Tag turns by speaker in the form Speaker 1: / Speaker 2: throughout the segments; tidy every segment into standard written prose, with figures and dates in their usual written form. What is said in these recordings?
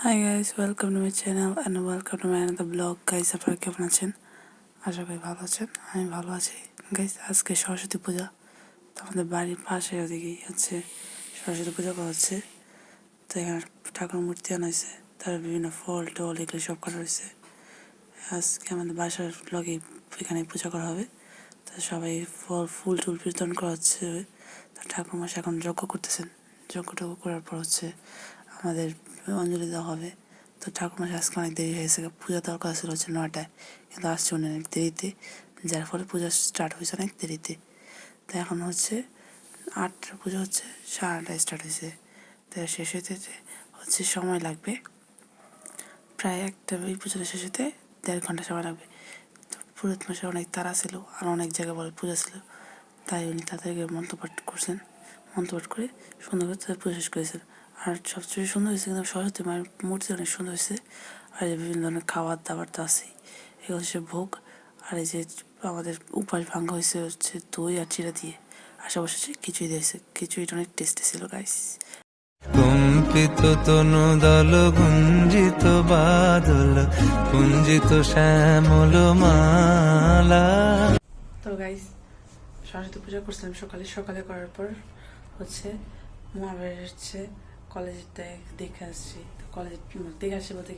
Speaker 1: Hi guys, welcome to my channel and welcome to my another blog. Guys, আপনারা কেমন আছেন? আশা করি ভালো আছেন। আমি ভালো আছি। গাইস, আজকে সরস্বতী পূজা। তো আমাদের বাড়ির পাশে ওদিকেই হচ্ছে সরস্বতী পূজা করা হচ্ছে। তো এখানে ঠাকুর মূর্তি আনা হয়েছে, তার বিভিন্ন ফল টল এগুলো সব করা হয়েছে। আজকে আমাদের বাসার ব্লগে এখানে পূজা করা হবে। তো সবাই ফুল টুল বিতরণ করা হচ্ছে। তো ঠাকুর মশাই এখন যজ্ঞ করতেছেন। যজ্ঞটজ্ঞ করার পর হচ্ছে আমাদের অঞ্জলি দেওয়া হবে। তো ঠাকুরমশাই আজকে অনেক দেরি হয়েছে, পূজা দেওয়ার কথা ছিল হচ্ছে 9টায়, কিন্তু আসছে উনি অনেক দেরিতে, যার ফলে পূজা স্টার্ট হয়েছে অনেক দেরিতে। তো এখন হচ্ছে 8টার পুজো হচ্ছে, 8:30 স্টার্ট হয়েছে। তো শেষ হতে হচ্ছে সময় লাগবে প্রায় একটা, ওই পুজোটা শেষ হতে 1.5 ঘন্টা সময় লাগবে। তো পুরোহিত মশাই অনেক তাড়া ছিল, আর অনেক জায়গায় বলে পূজা ছিল, তাই উনি তাদেরকে মন্ত্রপাঠ করছেন। মন্ত্রপাঠ করে সুন্দর করে তাদের পূজা শেষ করেছেন। আর সবচেয়ে সুন্দর হয়েছে কিন্তু সরস্বতী মায়ের মূর্তি অনেক সুন্দর হয়েছে। আর এই বিভিন্ন ধরনের খাবার দাবার তো আছেই, এগুলো হচ্ছে ভোগ। আর এই যে আমাদের উপাস ভাঙা হয়েছে হচ্ছে দই আর চিড়া দিয়ে, আশেপাশে হচ্ছে খিচুড়ি দিয়েছে। খিচুড়িটা অনেক টেস্টি ছিল গাইস।
Speaker 2: কম্পিত তনু দল গুঞ্জিত বাদল কুঞ্জিত শ্যামল মালা।
Speaker 1: তো গাইস, সরস্বতী পূজা করছিলাম সকালে করার পর হচ্ছে মহাবীর হচ্ছে কলেজটা দেখে আসছি। তো কলেজে দেখে আসছি বলতে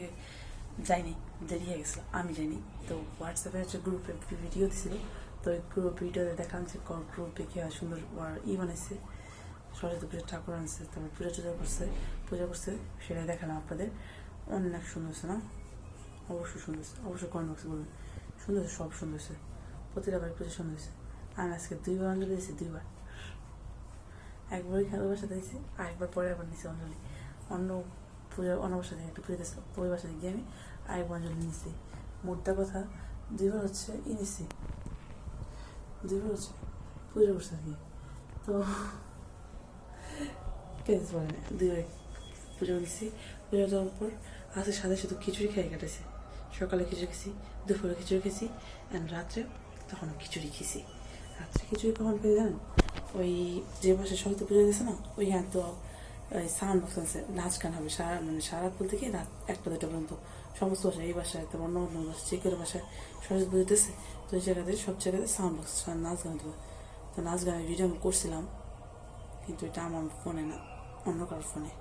Speaker 1: যাইনি, দেরি হয়ে গেছিলো, আমি যাইনি। তো হোয়াটসঅ্যাপে হচ্ছে গ্রুপে ভিডিও দিছিল। তো ওই গ্রুপ ভিডিওতে দেখলাম যে গ্রুপে কি সুন্দর বানাইছে, সরস্বতী পুজোর ঠাকুর আনছে, তারপর পূজা করছে, সেটাই দেখালাম আপনাদের। অনেক সুন্দর হয়েছে না? অবশ্যই সুন্দর হয়েছে, অবশ্যই কমেন্ট বক্সে বলবেন সুন্দর হয়েছে। সব সুন্দর হয়েছে, প্রতিটা বাড়ির পুজো সুন্দর হয়েছে। আমি আজকে 2বার অঞ্জলি দিয়েছি, 2বার। একবারই ওই বাসাতে দিয়েছি, আরেকবার পরে আবার নিয়েছি অঞ্জলি। অন্য বাসা থেকে একটা পুজো দিয়েছিল, তো ওই বাসাতে গিয়ে আমি আরেকবার অঞ্জলি নিয়েছি। মোদ্দা কথা 2বার হচ্ছে নিয়েছি, 2বার হচ্ছে পুজো করছে আর কি। তো কেস বলে না, 2বার পুজো দিয়েছি। পুজো দেওয়ার পর আজকে সাথে শুধু খিচুড়ি খেয়ে কাটেছে। সকালে খিচুড়ি খেয়েছি, দুপুরে খিচুড়ি খেয়েছি, অ্যান্ড রাত্রে তখন খিচুড়ি খেয়েছি। রাত্রে খিচুড়ি কখন খেয়ে জানেন? ওই যে বাসে সরস্বতী পুজো দিয়েছে না, ওইখানে তো ওই সাউন্ড বক্স আছে, নাচ গান হবে সারা রাত বলতে কি রাত 1টা 2টা পর্যন্ত। সমস্ত বাসায়, এই বাসায়, তারপর অন্য বাসায়, যে কোনো বাসায় সরস্বতী পুজো দিতেছে, তো ওই জায়গাতে সব জায়গাতে সাউন্ড বক্স, নাচ গান দেবো। তো নাচ গানের ভিডিও আমি করছিলাম, কিন্তু এটা আমার ফোনে না, অন্য কারোর ফোনে।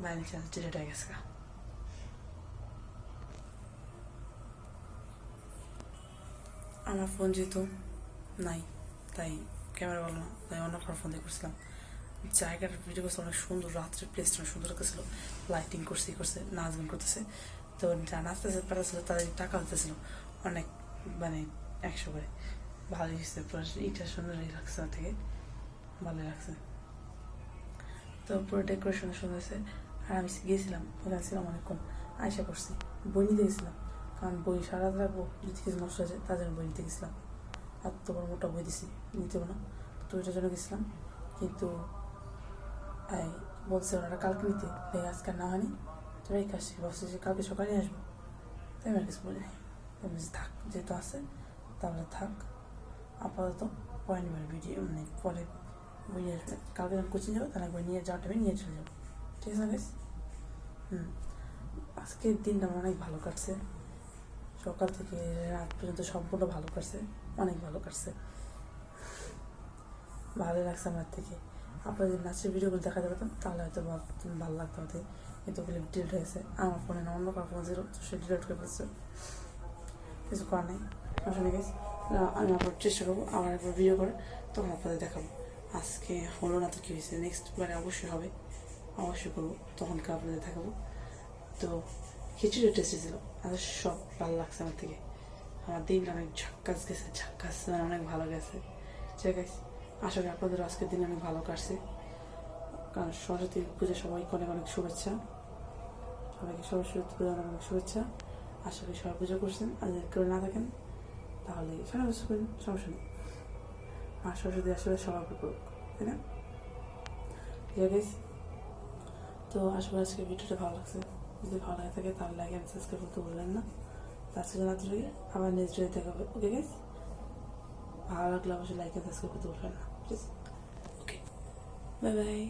Speaker 1: বাইরে চান্স ডিলেট হয়ে গেছে। আমার ফোন যেহেতু নাই, তাই ক্যামেরা ভালো না, তাই অন্য কারোর ফোন দিয়ে করছিলাম। জায়গাটার ভিডিও করছে অনেক সুন্দর, রাত্রের প্লেসটা অনেক সুন্দর লাগতেছিল, লাইটিং করছে, নাচ গান করতেছে। তো যা নাচতেছে পাঠাচ্ছিল তাদের টাকা দিতেছিল অনেক, মানে 100 করে। ভালোই হয়েছে, পুরো ইটা সুন্দরই লাগছে, ওর থেকে ভালোই লাগছে। তো পুরো ডেকোরেশন সুন্দর হয়েছে। আর আমি গিয়েছিলাম, ওখানে ছিলাম অনেকক্ষণ, আয়সা করছি, বই নিতে গেছিলাম, কারণ বই সারা রাত রাখবো, যদি কিছু নষ্ট হয়ে যায় তার জন্য বই নিতে গেছিলাম। এত বড় মোটা বই দিছি, নিতে না, তো ওইটার জন্য গেছিলাম। কিন্তু এই বলছে ওনারা কালকে নিতে, তাই আজকে না হয়নি, তো রেখে আসছি, ভাবছি যে কালকে সকালে আসবো, তাই আমার কিছু বলি নাই। তাই বলছি থাক, যেহেতু আসে তাহলে থাক, আপাতত পরে নেবার ভিডিও, মানে পরে বই নিয়ে আসবে। কালকে যখন কোচিং যাবো তাহলে বই নিয়ে যাওয়ার টাইমে নিয়ে চলে যাবো, ঠিক আছে বেশ। আজকের দিনটা আমার অনেক ভালো কাটছে, সকাল থেকে রাত পর্যন্ত সম্পূর্ণ ভালো কাটছে, অনেক ভালো কাটছে, ভালো লাগছে আমার থেকে। আপনাদের যদি নাচের ভিডিওগুলো দেখাতে পারতাম তাহলে হয়তো ভালো লাগতো আমাদের, কিন্তু ওগুলো ডিলিট হয়েছে আমার ফোনে না, অন্য কারো ফোন ছিল, তো সে ডিলিট করে ফেলছে, কিছু করার নেই। আসলে গেছি, আমি আবার চেষ্টা করবো আবার একবার ভিডিও করে, তখন আপনাদের দেখাবো। আজকে হলো না তো কী হয়েছে, নেক্সট বারে অবশ্যই হবে, অবশ্যই করবো, তখনকে আপনাদের দেখাবো। তো খিচুড়ি টেস্টি ছিল, আর সব ভালো লাগছে আমার থেকে। আমার দিনটা অনেক ঝাক্কাস গেছে, মানে অনেক ভালো গেছে, ঠিক আছে। আশা করি আপনাদের আজকের দিন অনেক ভালো কাটছে, কারণ সরস্বতী পুজো সবাইকে অনেক অনেক শুভেচ্ছা, সবাইকে সরস্বতী পুজো অনেক অনেক শুভেচ্ছা। আশা করি সবাই পুজো করছেন, আর যদি কেউ না থাকেন তাহলে সারা বছর করেন, সমস্যা নেই। আর সরস্বতী আসলে সবার উপর করুক, তাই না? ঠিক আছে। তো আশা করি আজকে ভিডিওটা ভালো লাগছে, যদি ভালো লাগে থাকে তাহলে লাইক অ্যান্ড সাবস্ক্রাইব করতে ভুলবেন না। তার সাথে রাত্রে আবার নেক্সট ডে দেখা হবে, ওকে গাইস? ভালো লাগলে অবশ্যই লাইক অ্যান্ড সাবস্ক্রাইব করতে ভুলবেন না, প্লিজ। Okay, bye bye.